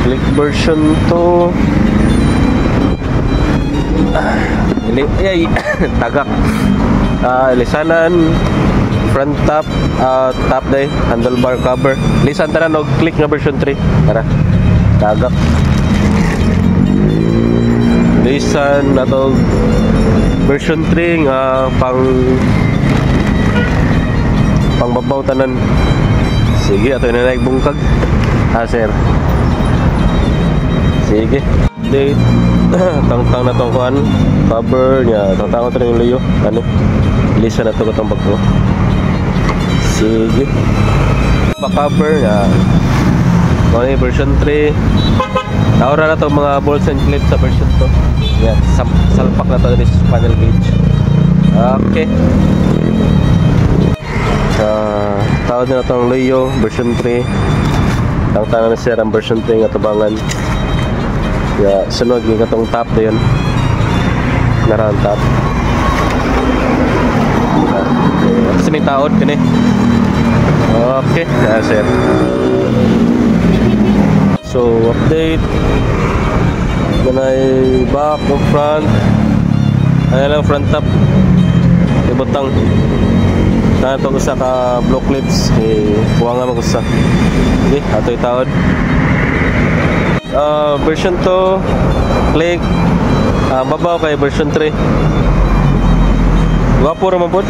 Click version to. Ay, tagak. Lisanan, front top, top day, handlebar cover. Lisan tara no click nga version 3. Tara. Tagak. Lisan na to version 3 nga pangbabaw tanan. Sige, ato na nagbungkag. Sir. Sige. Date. Tang-tang na tong kuan. Cover niya. Tang-tang na yung layo. Ano? Lisa na to katong bagko. Sige. Pa-cover niya. Ano yung version 3. Naura na to mga bolts and clips sa version 2. Yan. Salpak na to this panel gauge. Okay. Tawad na itong Leo version 3. Tangtangan na siya ang version 3 nga tabangan. Kaya sunod yung itong top na yun. Naraan top. Kasi may taod ka Okay, sir. So update. Ganay back, front. Ano lang front top. Ibutang. Na ito gusto ka block clips kuha nga magusta. Okay, ato itaod. Version 2 click babaw kay version 3. Gwapo raman po.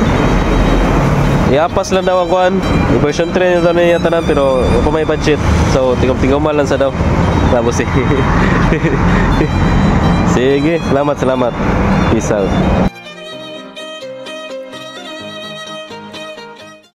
Iapas lang daw ang kuhan. Version 3 nito na yata na pero kung may budget. So tigom-tigom lang sa daw. Tapos sige, salamat. Peace out.